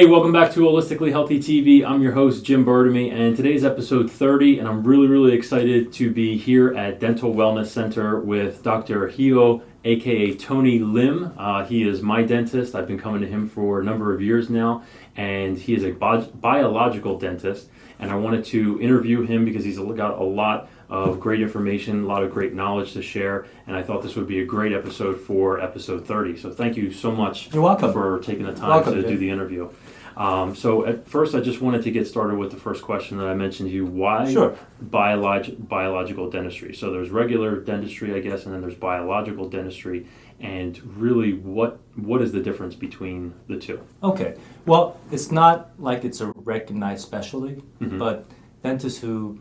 Hey, welcome back to Holistically Healthy TV. I'm your host, Jim Burdumy, and today's episode 30, and I'm really excited to be here at Dental Wellness Center with Dr. Hyo, aka Tony Lim. He is my dentist. I've been coming to him for a number of years now, and he is a biological dentist, and I wanted to interview him because he's got a lot of great information, a lot of great knowledge to share, and I thought this would be a great episode for episode 30. So thank you so much You're welcome. For taking the time to do the interview. So at first, I just wanted to get started with the first question that I mentioned to you. Why biological dentistry? So there's regular dentistry, I guess, and then there's biological dentistry. And really, what is the difference between the two? Okay. Well, it's not like it's a recognized specialty, but dentists who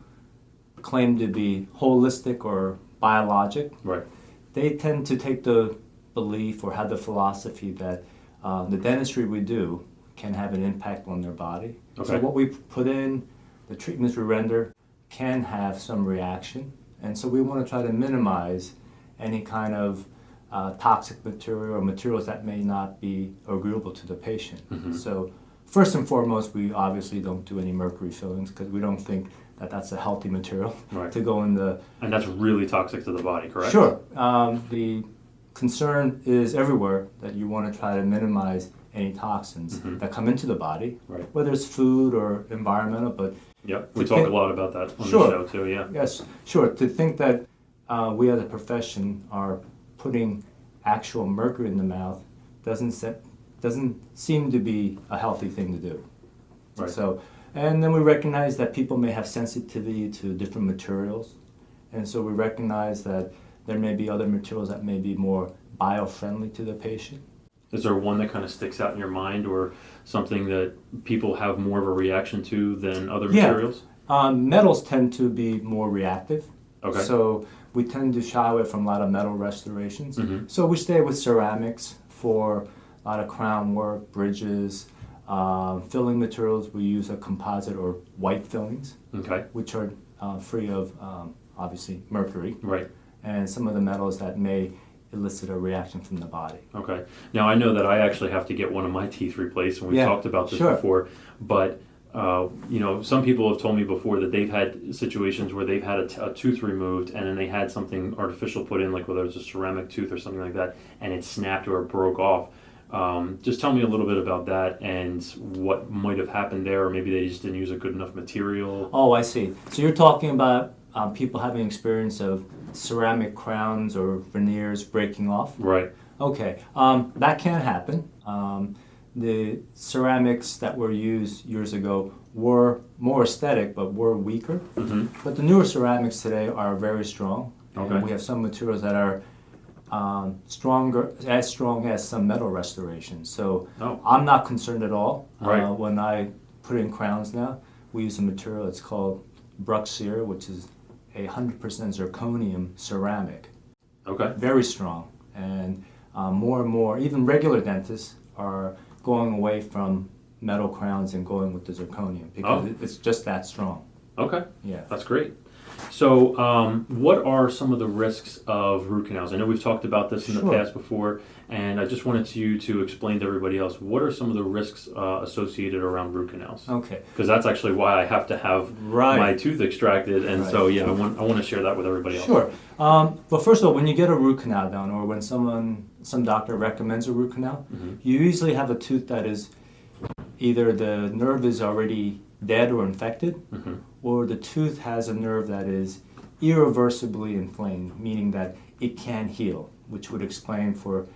claim to be holistic or biologic, right, they tend to take the belief or have the philosophy that the dentistry we do can have an impact on their body. Okay. So what we put in, the treatments we render, can have some reaction. And so we want to try to minimize any kind of toxic material or materials that may not be agreeable to the patient. So first and foremost, we obviously don't do any mercury fillings because we don't think that that's a healthy material to go in the... And that's really toxic to the body, correct? Sure. The concern is everywhere that you want to try to minimize any toxins that come into the body, whether it's food or environmental, but... Yep, we talk a lot about that on the show too, yeah. Yes, sure. To think that we as a profession are putting actual mercury in the mouth doesn't seem to be a healthy thing to do. Right. So, and then we recognize that people may have sensitivity to different materials, and so we recognize that there may be other materials that may be more bio-friendly to the patient. Is there one that kind of sticks out in your mind or something that people have more of a reaction to than other materials? Metals tend to be more reactive. Okay. So we tend to shy away from a lot of metal restorations. So we stay with ceramics for a lot of crown work, bridges, filling materials. We use a composite or white fillings, which are free of obviously mercury. Right. And some of the metals that may elicit a reaction from the body. Okay. Now I know that I actually have to get one of my teeth replaced, and we've talked about this before, but some people have told me before that they've had situations where they've had a tooth removed and then they had something artificial put in, like whether it's a ceramic tooth or something like that, and it snapped or it broke off. Just tell me a little bit about that and what might have happened there, or maybe they just didn't use a good enough material. Oh, I see. So you're talking about people having experience of ceramic crowns or veneers breaking off? Right. Okay. That can happen. The ceramics that were used years ago were more aesthetic but were weaker. But the newer ceramics today are very strong. Okay. And we have some materials that are as strong as some metal restoration. So I'm not concerned at all. When I put in crowns now, we use a material that's called Bruxeer, which is 100% zirconium ceramic. Okay. Very strong. And more and more, even regular dentists are going away from metal crowns and going with the zirconium because it's just that strong. Okay. Yeah. That's great. So what are some of the risks of root canals? I know we've talked about this in the past before, and I just wanted you to explain to everybody else, what are some of the risks associated around root canals? Okay. Because that's actually why I have to have my tooth extracted, and so I want to share that with everybody else. Sure. Well, first of all, when you get a root canal done, or when some doctor recommends a root canal, you usually have a tooth that is either the nerve is already dead or infected, or the tooth has a nerve that is irreversibly inflamed, meaning that it can heal, which would explain for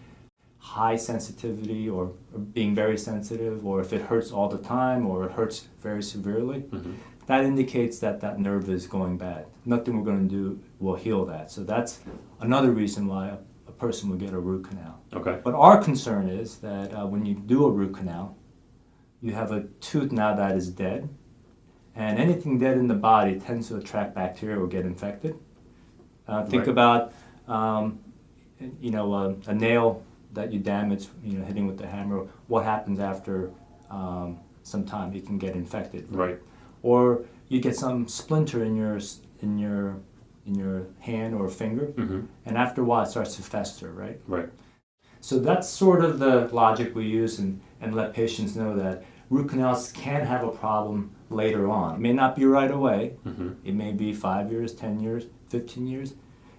high sensitivity or being very sensitive, or if it hurts all the time or it hurts very severely. That indicates that that nerve is going bad. Nothing we're going to do will heal that. So that's another reason why a person would get a root canal. Okay. But our concern is that when you do a root canal, you have a tooth now that is dead, and anything dead in the body tends to attract bacteria or get infected. Think about a nail that you damage, hitting with the hammer. What happens after some time? It can get infected. Right. Or you get some splinter in your hand or finger, and after a while it starts to fester. Right. So that's sort of the logic we use and let patients know that root canals can have a problem later on. It may not be right away. Mm-hmm. It may be 5 years, 10 years, 15 years.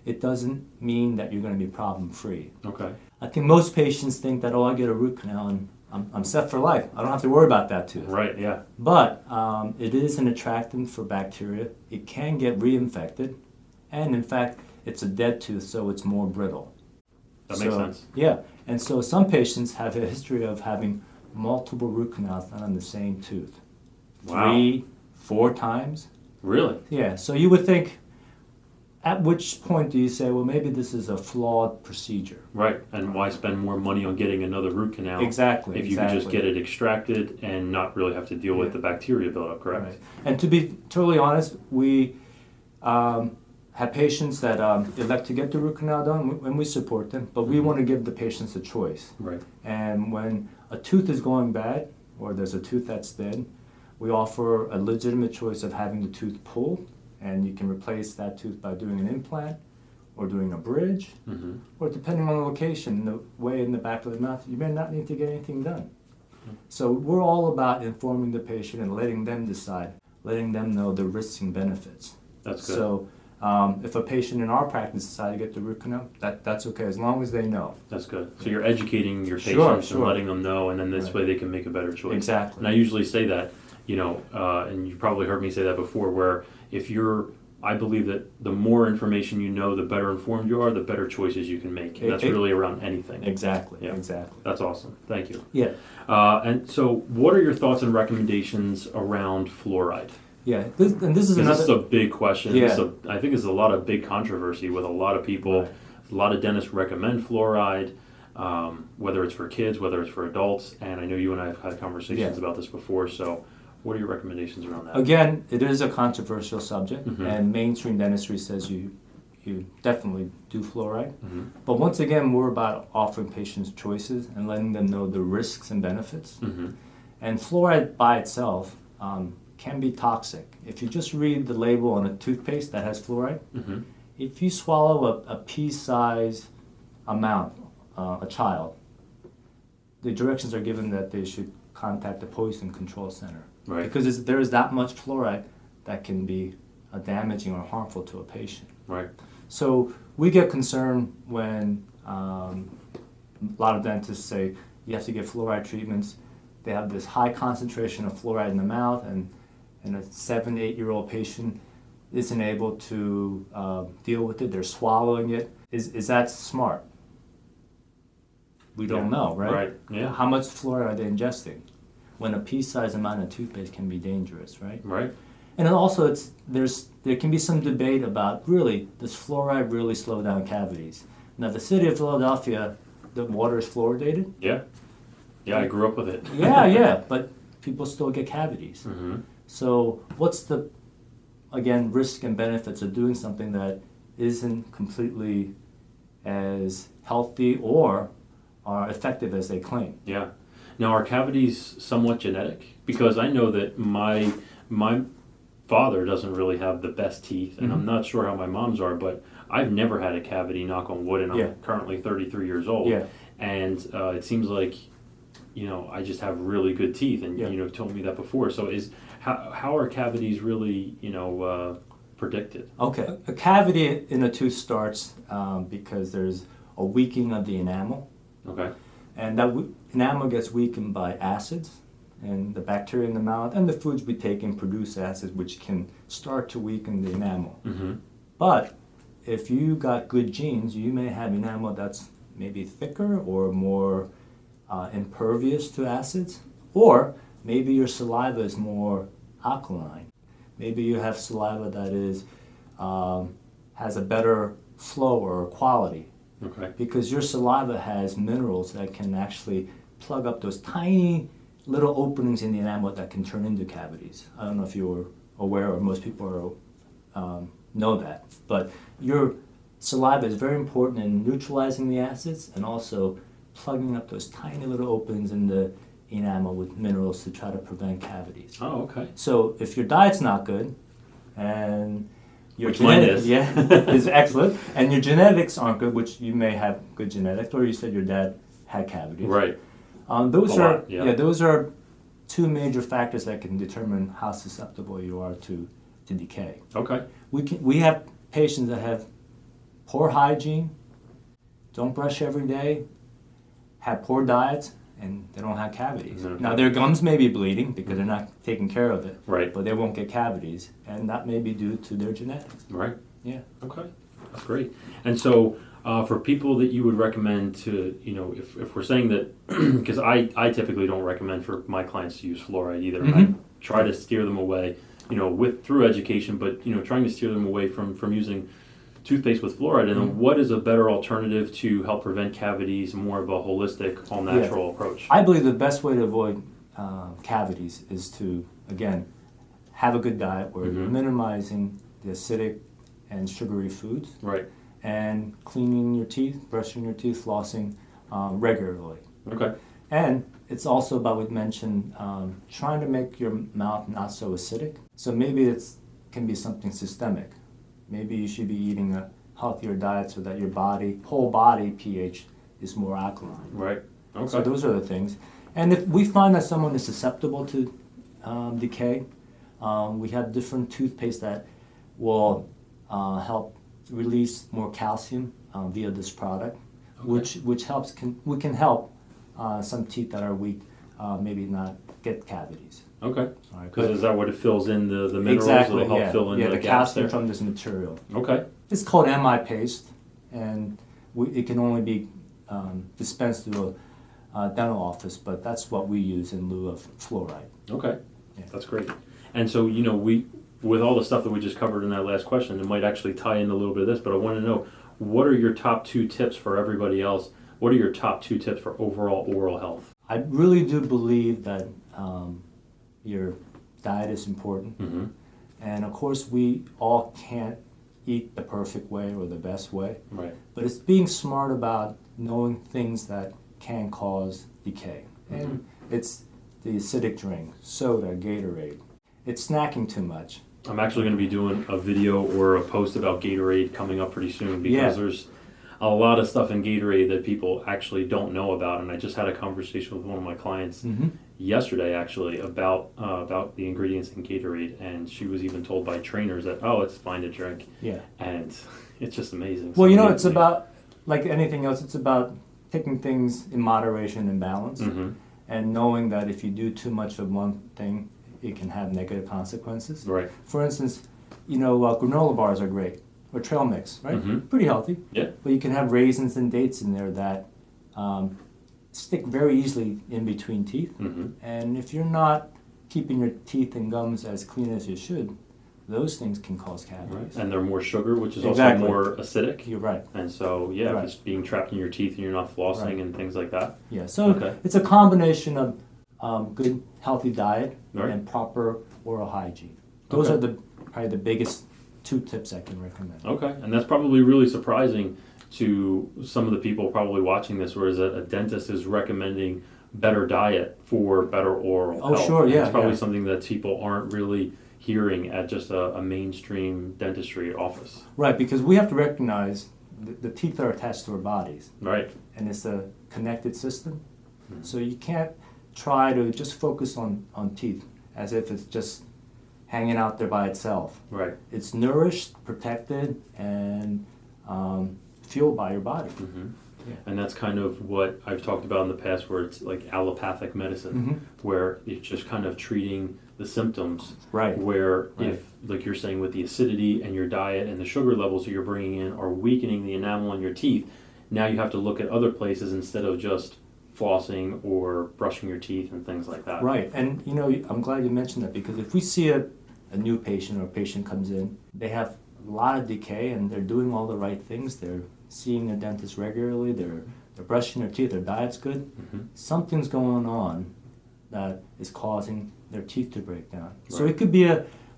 It doesn't mean that you're going to be problem-free. Okay. I think most patients think that, I get a root canal and I'm set for life. I don't have to worry about that tooth. Right, yeah. But it is an attractant for bacteria. It can get reinfected. And in fact, it's a dead tooth, so it's more brittle. That makes sense. Yeah. And so some patients have a history of having multiple root canals done on the same tooth. Wow. 3, 4 times. Really? Yeah. So you would think, at which point do you say, well, maybe this is a flawed procedure? Right. And why spend more money on getting another root canal? Exactly. If you could just get it extracted and not really have to deal with the bacteria buildup, correct? Right. And to be totally honest, we have patients that elect to get the root canal done, and we support them, but we want to give the patients a choice. Right. And when a tooth is going bad, or there's a tooth that's dead, we offer a legitimate choice of having the tooth pulled, and you can replace that tooth by doing an implant or doing a bridge, Mm-hmm. or depending on the location, the way in the back of the mouth, you may not need to get anything done. So we're all about informing the patient and letting them decide, letting them know the risks and benefits. That's good. So if a patient in our practice decides to get the root canal, that's okay, as long as they know. That's good. So you're educating your Sure, patients and sure. letting them know, and then this Right. way they can make a better choice. Exactly. And I usually say that, and you probably heard me say that before, where I believe that the more information you know, the better informed you are, the better choices you can make. And that's really around anything. Exactly, Yeah. exactly. That's awesome. Thank you. Yeah, And so what are your thoughts and recommendations around fluoride? yeah. This is Because another. this is a big question. Yeah. I think there's a lot of big controversy with a lot of people. Right. A lot of dentists recommend fluoride, whether it's for kids, whether it's for adults. And I know you and I have had conversations about this before. So what are your recommendations around that? Again, it is a controversial subject, Mhm. and mainstream dentistry says you definitely do fluoride. Mm-hmm. But once again, we're about offering patients choices and letting them know the risks and benefits. Mm-hmm. And fluoride by itself can be toxic. If you just read the label on a toothpaste that has fluoride, Mm-hmm. if you swallow a pea-sized amount, a child, the directions are given that they should contact the poison control center. Right. Because there is that much fluoride that can be damaging or harmful to a patient. Right. So we get concerned when a lot of dentists say you have to get fluoride treatments. They have this high concentration of fluoride in the mouth, and a 7, 8-year-old patient isn't able to deal with it. They're swallowing it. Is that smart? We don't know, right? Right. Yeah. How much fluoride are they ingesting? When a pea-sized amount of toothpaste can be dangerous, right? Right. And then also, there can be some debate about, really, does fluoride really slow down cavities? Now, the city of Philadelphia, the water is fluoridated. Yeah. Yeah, I grew up with it. Yeah, but people still get cavities. Mm-hmm. So what's the, again, risk and benefits of doing something that isn't completely as healthy or are effective as they claim? Yeah. Now, are cavities somewhat genetic? Because I know that my father doesn't really have the best teeth, and I'm not sure how my mom's are, but I've never had a cavity, knock on wood, and I'm currently 33 years old. Yeah. And it seems like, I just have really good teeth, and you've told me that before. So how are cavities really, predicted? Okay. A cavity in a tooth starts because there's a weakening of the enamel. Okay. And that enamel gets weakened by acids, and the bacteria in the mouth and the foods we take in produce acids, which can start to weaken the enamel. Mm-hmm. But if you got good genes, you may have enamel that's maybe thicker or more impervious to acids, or maybe your saliva is more alkaline. Maybe you have saliva that is has a better flow or quality. Okay. Because your saliva has minerals that can actually plug up those tiny little openings in the enamel that can turn into cavities. I don't know if you're aware, or most people know that, but your saliva is very important in neutralizing the acids and also plugging up those tiny little openings in the enamel with minerals to try to prevent cavities. Oh, okay. So if your diet's not good and your which mine is. is excellent, and your genetics aren't good, which you may have good genetics, or you said your dad had cavities. Right. Those A are lot, yeah. those are two major factors that can determine how susceptible you are to decay. Okay. We have patients that have poor hygiene, don't brush every day, have poor diets, and they don't have cavities. Mm-hmm. Now their gums may be bleeding because they're not taking care of it, Right. but they won't get cavities, and that may be due to their genetics. Right. Yeah. Okay. That's great. And so for people that you would recommend to, if we're saying that, because I typically don't recommend for my clients to use fluoride either. Mm-hmm. I try to steer them away, through education, but, trying to steer them away from using toothpaste with fluoride. And then what is a better alternative to help prevent cavities, more of a holistic, all-natural approach? I believe the best way to avoid cavities is to, again, have a good diet where you're minimizing the acidic and sugary foods. Right. And cleaning your teeth, brushing your teeth, flossing regularly. Okay. And it's also about, we mentioned, trying to make your mouth not so acidic. So maybe it can be something systemic. Maybe you should be eating a healthier diet so that your whole body pH is more alkaline. Right. Okay. So those are the things. And if we find that someone is susceptible to decay, we have different toothpaste that will help release more calcium via this product, which helps. We can help some teeth that are weak, maybe not get cavities. Okay. All right, Because is that what it fills in the minerals? exactly, It'll help fill in the the gaps calcium there? from this material. Okay. It's called MI paste, and it can only be dispensed through a dental office, but that's what we use in lieu of fluoride. Okay. Yeah. That's great. And so, with all the stuff that we just covered in that last question, it might actually tie in a little bit of this, but I want to know, what are your top 2 tips for everybody else? What are your top 2 tips for overall oral health? I really do believe that your diet is important. Mm-hmm. And of course, we all can't eat the perfect way or the best way. Right. But it's being smart about knowing things that can cause decay. And it's the acidic drink, soda, Gatorade. It's snacking too much. I'm actually going to be doing a video or a post about Gatorade coming up pretty soon, because there's a lot of stuff in Gatorade that people actually don't know about. And I just had a conversation with one of my clients yesterday, actually, about the ingredients in Gatorade, and she was even told by trainers that, it's fine to drink. Yeah. And it's just amazing. Well, it's about, like anything else, it's about taking things in moderation and balance, and knowing that if you do too much of one thing, it can have negative consequences. Right. For instance, granola bars are great, or trail mix, right? Pretty healthy. Yeah. But you can have raisins and dates in there that stick very easily in between teeth. And if you're not keeping your teeth and gums as clean as you should, those things can cause cavities. Right. And they're more sugar, which is Exactly. also more acidic. You're right. And so, if Right. it's being trapped in your teeth and you're not flossing Right. and things like that. Yeah, so Okay. it's a combination of good, healthy diet Right. and proper oral hygiene. Those Okay. are probably the biggest 2 tips I can recommend. Okay, and that's probably really surprising to some of the people probably watching this, whereas a dentist is recommending better diet for better oral Oh, health. sure, And yeah, it's probably yeah. something that people aren't really hearing at just a mainstream dentistry office. Right, because we have to recognize the teeth are attached to our bodies, Right. and it's a connected system. So you can't try to just focus on teeth as if it's just hanging out there by itself. Right. It's nourished, protected, and fueled by your body. Yeah. And that's kind of what I've talked about in the past, where it's like allopathic medicine, where it's just kind of treating the symptoms. Right. Where Right. if, like you're saying, with the acidity and your diet and the sugar levels that you're bringing in are weakening the enamel in your teeth, now you have to look at other places instead of just flossing or brushing your teeth and things like that. Right, and I'm glad you mentioned that, because if we see a new patient or a patient comes in, they have a lot of decay and they're doing all the right things, they're seeing their dentist regularly, they're brushing their teeth, their diet's good, something's going on that is causing their teeth to break down. So Right. it could be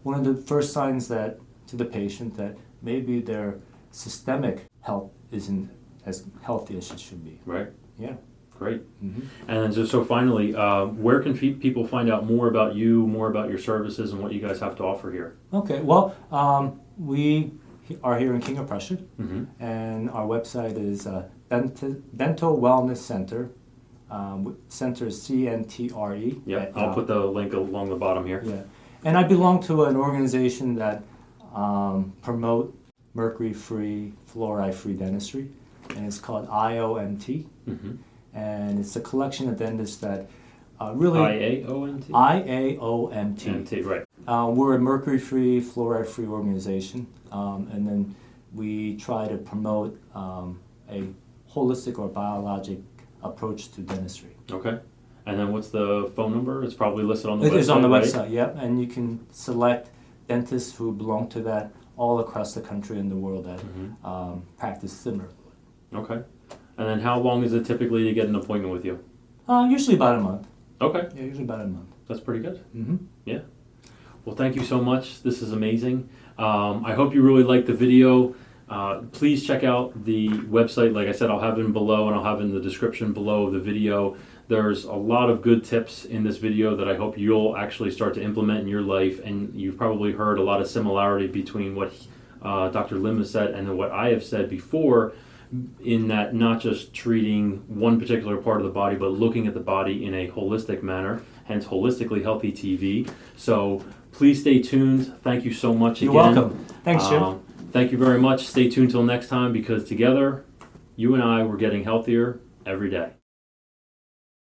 one of the first signs that to the patient that maybe their systemic health isn't as healthy as it should be. Right. Yeah. Great. And then so finally, where can people find out more about you, more about your services, and what you guys have to offer here? Okay, well, we are here in King of Prussia, and our website is Dental Wellness Center, Center is CNTRE. Yeah, I'll put the link along the bottom here. Yeah, and I belong to an organization that promote mercury-free, fluoride-free dentistry, and it's called IOMT, and it's a collection of dentists that really IAOMT. IAOMT. MT, right. We're a mercury-free, fluoride-free organization, and then we try to promote a holistic or biologic approach to dentistry. Okay. And then what's the phone number? It's probably listed on the website. It is on the right? website, yep. And you can select dentists who belong to that all across the country and the world that practice similar. Okay. And then how long is it typically to get an appointment with you? Usually about a month. Okay. Yeah, usually about a month. That's pretty good. Mm-hmm. Yeah. Well, thank you so much. This is amazing. I hope you really liked the video. Please check out the website. Like I said, I'll have it below, and I'll have it in the description below of the video. There's a lot of good tips in this video that I hope you'll actually start to implement in your life, and you've probably heard a lot of similarity between what Dr. Lim has said and then what I have said before, in that not just treating one particular part of the body, but looking at the body in a holistic manner, hence Holistically Healthy TV. So please stay tuned. Thank you so much again. You're welcome. Thanks, Jim. Thank you very much. Stay tuned till next time, because together, you and I, we're getting healthier every day.